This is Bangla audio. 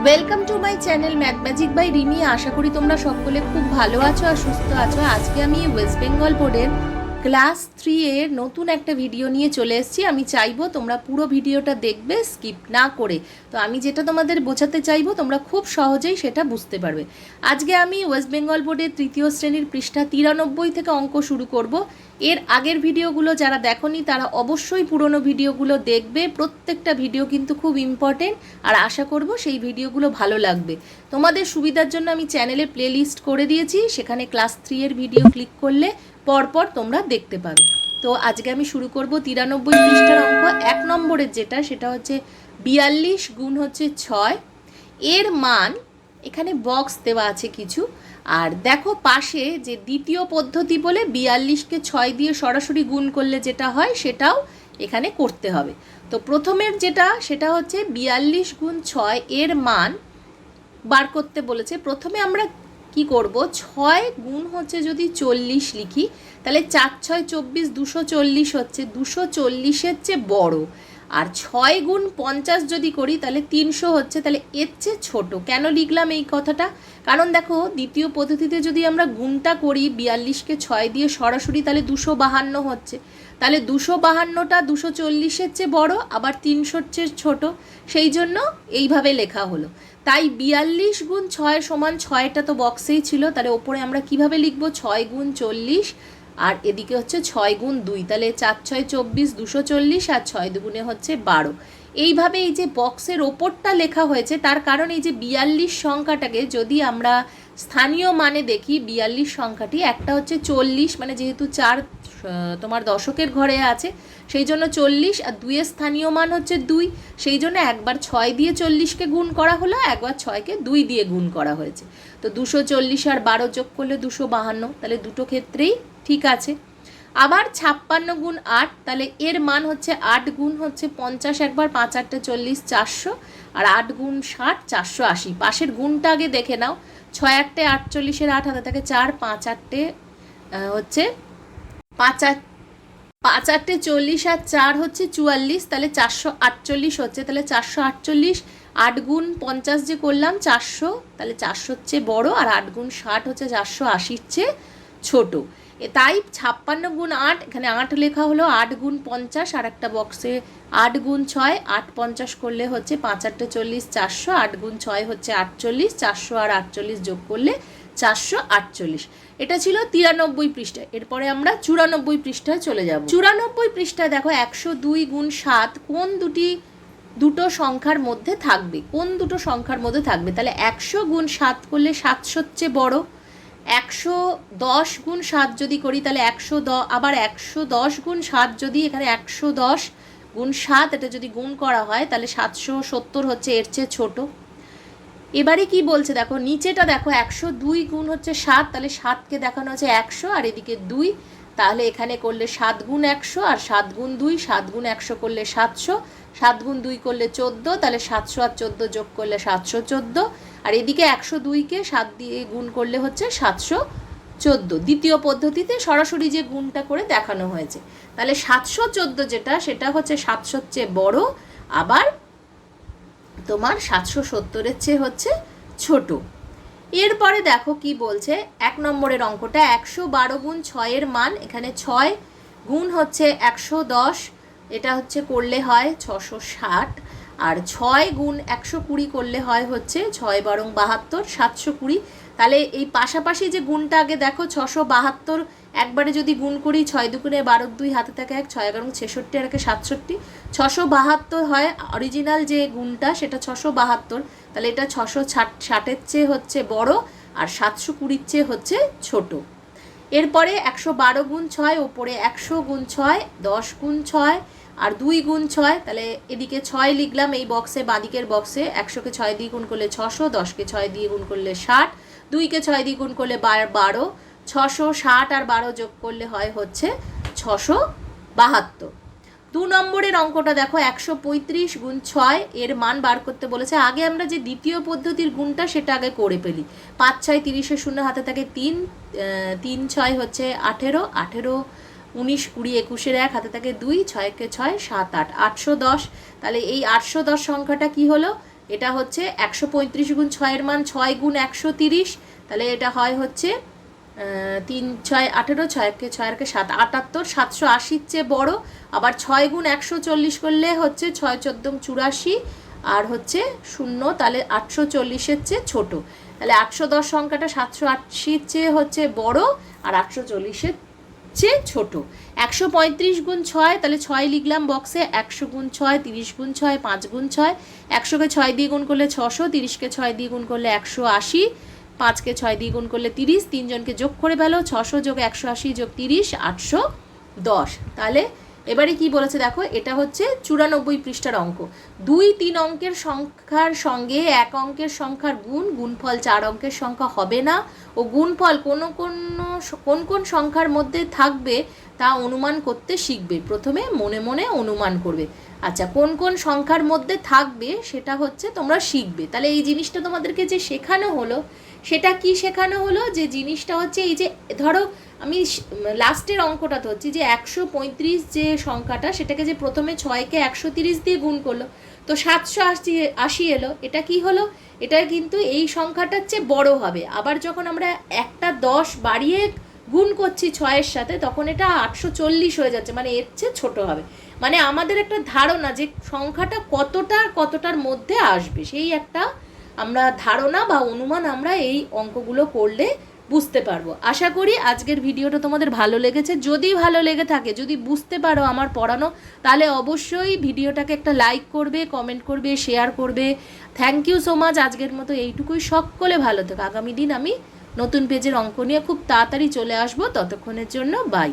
Welcome to my channel math magic by Rimi. আশা করি তোমরা সকলে খুব ভালো আছো আর সুস্থ আছো। আজকে আমি ওয়েস্ট বেঙ্গল বোর্ডের ক্লাস 3 এর নতুন একটা ভিডিও নিয়ে চলে এসেছি। আমি চাইবো তোমরা পুরো ভিডিওটা দেখবে, স্কিপ না করে। তো আমি যেটা তোমাদের বোঝাতে চাইবো তোমরা খুব সহজেই সেটা বুঝতে পারবে। আজকে আমি ওয়েস্ট বেঙ্গল বোর্ডের তৃতীয় শ্রেণীর পৃষ্ঠা 93 থেকে অঙ্ক শুরু করব। এর আগের ভিডিওগুলো যারা দেখোনি তারা অবশ্যই পুরনো ভিডিওগুলো দেখবে। প্রত্যেকটা ভিডিও কিন্তু খুব ইম্পর্টেন্ট আর আশা করব সেই ভিডিওগুলো ভালো লাগবে। তোমাদের সুবিধার জন্য আমি চ্যানেলে প্লেলিস্ট করে দিয়েছি, সেখানে ক্লাস 3 এর ভিডিও ক্লিক করলে পরপর তোমরা দেখতে পাবে। তো আজকে আমি শুরু করব 93 পৃষ্ঠার অঙ্ক। 1 নম্বরের যেটা সেটা হচ্ছে 42 গুণ হচ্ছে 6 এর মান, এখানে বক্স দেওয়া আছে কিছু। আর দেখো পাশে যে দ্বিতীয় পদ্ধতি বলে 42কে 6 দিয়ে সরাসরি গুণ করলে যেটা হয় সেটাও এখানে করতে হবে। তো প্রথমের যেটা সেটা হচ্ছে 42 গুণ 6 এর মান বার করতে বলেছে। প্রথমে আমরা কি করব, 6 গুণ হচ্ছে যদি 40 লিখি তাহলে 4 6 24, 240 হচ্ছে, 240-এর চেয়ে বড়। আর 6 গুণ 50 যদি করি তাহলে 300 হচ্ছে, তাহলে এর চেয়ে ছোটো। কেন লিখলাম এই কথাটা? কারণ দেখো দ্বিতীয় পদ্ধতিতে যদি আমরা গুণটা করি 42কে 6 দিয়ে সরাসরি তাহলে 252 হচ্ছে, তাহলে 252টা 240-এর চেয়ে বড়, আবার 300-র চেয়ে ছোটো, সেই জন্য এইভাবে লেখা হলো। তাই 42 গুণ 6 সমান 6টা তো বক্সেই ছিল, তাহলে ওপরে আমরা কিভাবে লিখব, 6 গুণ 40 আর এদিকে হচ্ছে 6 গুণ 2, তাহলে 4 6 24, 240 আর 6 দুগুণে হচ্ছে 12। এইভাবে এই যে বক্সের ওপরটা লেখা হয়েছে তার কারণ এই যে 42 সংখ্যাটাকে যদি আমরা স্থানীয় মানে দেখি, 42 সংখ্যাটি একটা হচ্ছে 40, মানে যেহেতু 4 তোমার দশকের ঘরে আছে সেই জন্য 40, আর 2-এর স্থানীয় মান হচ্ছে 2, সেই জন্য একবার 6 দিয়ে 40কে গুণ করা হলো, একবার 6কে 2 দিয়ে গুণ করা হয়েছে। তো 240 আর 12 যোগ করলে 252, তাহলে দুটো ক্ষেত্রেই ঠিক আছে। আবার 56 গুণ 8, তাহলে এর মান হচ্ছে 8 গুণ হচ্ছে 50, একবার 5 8 40, 400, আর 8 গুণ 60, 480। পাশের গুণটা আগে দেখে নাও, 6 8 48-এর 8 হাতে থাকে 4, 5 8 হচ্ছে 5 8 40 আর 4 হচ্ছে 44, তাহলে 448 হচ্ছে, তাহলে 448, 8 গুণ 50 যে করলাম 400, তাহলে 400 হচ্ছে বড়, আর 8 গুণ 60 হচ্ছে 480-র চেয়ে ছোটো। তাই 56 গুণ 8, এখানে 8 লেখা হলো, 8 গুণ 50 আর একটা বক্সে 8 গুণ 6, 8 50 করলে হচ্ছে 5 8 40, 400, 8 গুণ 6 হচ্ছে 48, 400 আর 48 যোগ করলে 448। এটা ছিল 93 পৃষ্ঠা। এরপরে আমরা 94 পৃষ্ঠায় চলে যাব। 94 পৃষ্ঠায় দেখো 102 গুণ 7 কোন দুটো সংখ্যার মধ্যে থাকবে, কোন দুটো সংখ্যার মধ্যে থাকবে। তাহলে 100 গুণ 7 করলে 700-র চেয়ে বড়। 110 গুণ 7 যদি করি তাহলে 110, আবার 110 গুণ 7 যদি, এখানে 110 গুণ 7 এটা যদি গুণ করা হয় তাহলে 770 হচ্ছে, এর চেয়ে ছোট। এবারে কি বলছে দেখো নিচেটা দেখো, 102 গুণ হচ্ছে 7, তাহলে 7কে দেখানো হচ্ছে 100 আর এদিকে 2, তাহলে এখানে করলে 7 গুণ 100 আর 7 গুণ 2, 7 গুণ 100 করলে 700, 7 গুণ 2 করলে 14, তাহলে 700 আর 14 যোগ করলে 714, আর এদিকে 102কে 7 দিয়ে গুণ করলে হচ্ছে 714। দ্বিতীয় পদ্ধতিতে সরাসরি যে গুণটা করে দেখানো হয়েছে, তাহলে 714 যেটা সেটা হচ্ছে 700-র চেয়ে বড়, আবার তোমার 770-এর চেয়ে হচ্ছে ছোট। এরপরে দেখো কি বলছে 1 নম্বরের অঙ্কটা, 112 গুণ 6 এর মান, এখানে 6 গুণ হচ্ছে 110, এটা হচ্ছে করলে হয় 660, আর 6 গুণ 120 করলে হয় হচ্ছে 6 বারং 72, 720। তাহলে এই পাশাপাশি যে গুণটা আগে দেখো 672 একবারে যদি গুণ করি 6 দুগুণে 12, 2 হাতে থাকে 1, 6 এগারো 66 আর 67, 672 হয় অরিজিনাল যে গুণটা সেটা 672, তাহলে এটা 660-এর চেয়ে হচ্ছে বড়, আর 720-র চেয়ে হচ্ছে ছোট। এরপরে 112 গুণ 6, ওপরে 100 গুণ 6, 10 গুণ 6 আর 2 গুণ 6, তাহলে এদিকে 6 লিখলাম এই বক্সে, বাঁদিকের বক্সে 100কে 6 দিয়ে গুণ করলে 600, 10কে 6 দিয়ে গুণ করলে 60, 2কে 6 দিয়ে গুণ করলে 12, 660 আর 12 যোগ করলে হয় হচ্ছে 672। 2 নম্বরের অঙ্কটা দেখো 135 গুণ 6 এর মান বার করতে বলেছে। আগে আমরা যে দ্বিতীয় পদ্ধতির গুণটা সেটা আগে করে ফেলি। 5 6 30-এর 0 হাতে থাকে 3, 3 6 হচ্ছে 18, 18 19 20 21-এর 1 হাতে থাকে 2, 6 কে 6 7 8, 810। তাহলে এই 810 সংখ্যাটা কি হলো, এটা হচ্ছে 135 গুণ 6-এর মান 6 গুণ 130, তাহলে এটা হয় হচ্ছে 3 6 18, 6 7 78, 780-র চেয়ে বড়। আবার 6 গুণ 140 করলে হচ্ছে 6 14 84, আর হচ্ছে 0, তাহলে 840-এর চেয়ে ছোটো। তাহলে 810 সংখ্যাটা 780-র চেয়ে হচ্ছে বড়, আর 840-এর চেয়ে ছোট। 135 গুণ 6, তাহলে 6 লিখলাম বক্সে, 100 গুণ 6, 30 গুণ 6, 5 গুণ 6, 100-কে 6 দিয়ে গুণ করলে 600, 30-কে 6 দিয়ে গুণ করলে 180, 5-কে 6 দিয়ে গুণ করলে 30, তিনজনকে যোগ করে ফেলো, 600 যোগ 180 যোগ 30, 810। তাহলে এবারে কি বলেছে দেখো, এটা হচ্ছে 94 পৃষ্ঠার অঙ্ক। 2 3 অঙ্কের সংখ্যার সঙ্গে 1 অঙ্কের সংখ্যার গুণফল 4 অঙ্কের সংখ্যা হবে না, ও গুণফল কোন কোন সংখ্যার মধ্যে থাকবে তা অনুমান করতে শিখবে। প্রথমে মনে মনে অনুমান করবে। আচ্ছা, কোন কোন সংখ্যার মধ্যে থাকবে সেটা হচ্ছে তোমরা শিখবে। তাহলে এই জিনিসটা তোমাদেরকে যে শেখানো হলো, সেটা কি শেখানো হলো, যে জিনিসটা হচ্ছে এই যে ধরো আমি লাস্টের অঙ্কটা তো হচ্ছে যে 135 যে সংখ্যাটা, সেটাকে যে প্রথমে 6-কে 130 দিয়ে গুণ করলো, তো 780 এলো। এটা কি হলো, এটা কিন্তু এই সংখ্যাটার চেয়ে বড় হবে। আবার যখন আমরা একটা 10 বাড়িয়ে গুণ করছি 6-এর সাথে, তখন এটা 840 হয়ে যাচ্ছে, মানে এর চেয়ে ছোটো হবে। মানে আমাদের একটা ধারণা যে সংখ্যাটা কতটার মধ্যে আসবে, সেই একটা আমরা ধারণা বা অনুমান আমরা এই অঙ্কগুলো করলে বুঝতে পারবো। আশা করি আজকের ভিডিওটা তোমাদের ভালো লেগেছে। যদি ভালো লেগে থাকে, যদি বুঝতে পারো আমার পড়ানো, তাহলে অবশ্যই ভিডিওটাকে একটা লাইক করবে, কমেন্ট করবে, শেয়ার করবে। Thank you so much. আজকের মতো এইটুকুই। সকলে ভালো থেকো। আগামী দিন আমি নতুন পেজের অঙ্ক নিয়ে খুব তাড়াতাড়ি চলে আসবো। ততক্ষণের জন্য বাই।